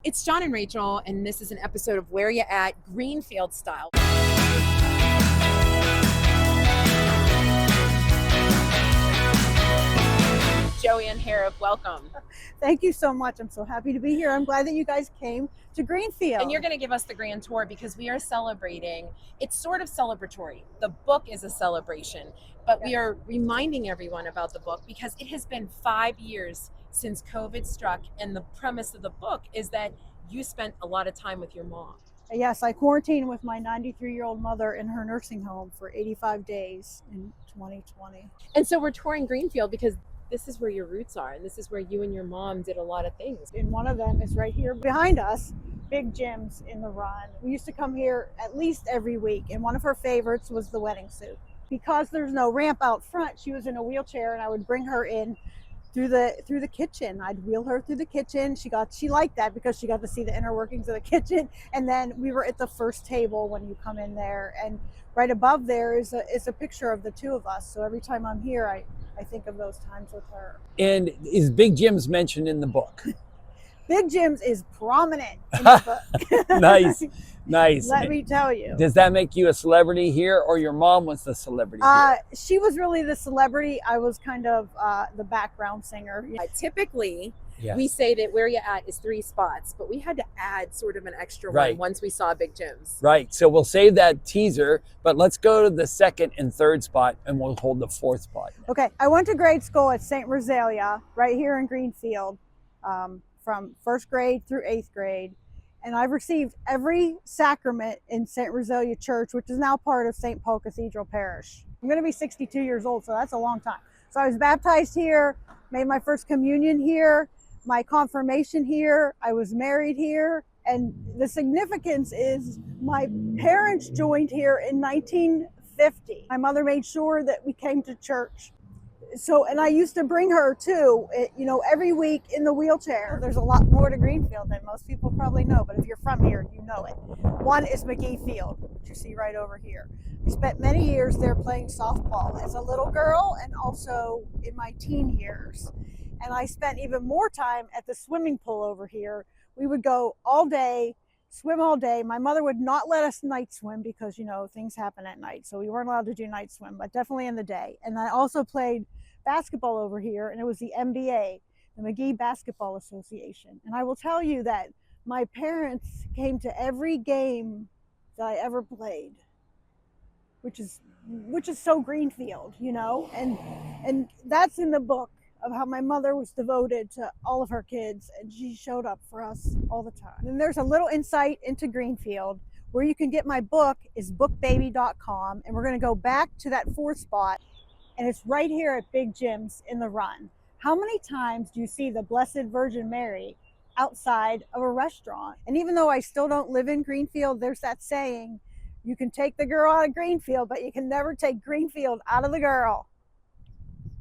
It's John and Rachael, and this is an episode of Where Ya At, Greenfield Style. Joanne Harrop, welcome. Thank you so much. I'm so happy to be here. I'm glad that you guys came to Greenfield. And you're going to give us the grand tour because we are celebrating. It's sort of celebratory. The book is a celebration, but we are reminding everyone about the book because it has been 5 years since COVID struck, and the premise of the book is that you spent a lot of time with your mom. Yes, I quarantined with my 93-year-old mother in her nursing home for 85 days in 2020. And so we're touring Greenfield because this is where your roots are, and this is where you and your mom did a lot of things. And one of them is right here behind us, Big Jim's in the Run. We used to come here at least every week, and one of her favorites was the wedding soup. Because there's no ramp out front, she was in a wheelchair, and I would bring her in through the kitchen. I'd wheel her through the kitchen. She liked that because she got to see the inner workings of the kitchen. And then we were at the first table when you come in there, and right above there is a picture of the two of us. So every time I'm here, I think of those times with her. And is Big Jim's mentioned in the book? Big Jim's is prominent in the book. Nice. Let me tell you. Does that make you a celebrity here, or your mom was the celebrity here? She was really the celebrity. I was kind of the background singer. Typically, Yes. we say that Where Ya At is 3 spots, but we had to add sort of an extra one once we saw Big Jim's. Right. So we'll save that teaser, but let's go to the second and third spot, and we'll hold the fourth spot. Okay. I went to grade school at St. Rosalia right here in Greenfield from first grade through 8th grade. And I've received every sacrament in St. Rosalia Church, which is now part of St. Paul Cathedral Parish. I'm going to be 62 years old, so that's a long time. So I was baptized here, made my first communion here, my confirmation here, I was married here. And the significance is my parents joined here in 1950. My mother made sure that we came to church. So, and I used to bring her too, every week in the wheelchair. There's a lot more to Greenfield than most people probably know, but if you're from here, you know it. One is McGee Field, which you see right over here. I spent many years there playing softball as a little girl and also in my teen years. And I spent even more time at the swimming pool over here. We would go all day, swim all day. My mother would not let us night swim because, things happen at night. So we weren't allowed to do night swim, but definitely in the day. And I also played basketball over here, and it was the MBA, the McGee Basketball Association. And I will tell you that my parents came to every game that I ever played, which is so Greenfield, and that's in the book of how my mother was devoted to all of her kids, and she showed up for us all the time. And there's a little insight into Greenfield. Where you can get my book is bookbaby.com, and we're going to go back to that fourth spot. And it's right here at Big Jim's in the Run. How many times do you see the Blessed Virgin Mary outside of a restaurant? And even though I still don't live in Greenfield, there's that saying, you can take the girl out of Greenfield, but you can never take Greenfield out of the girl.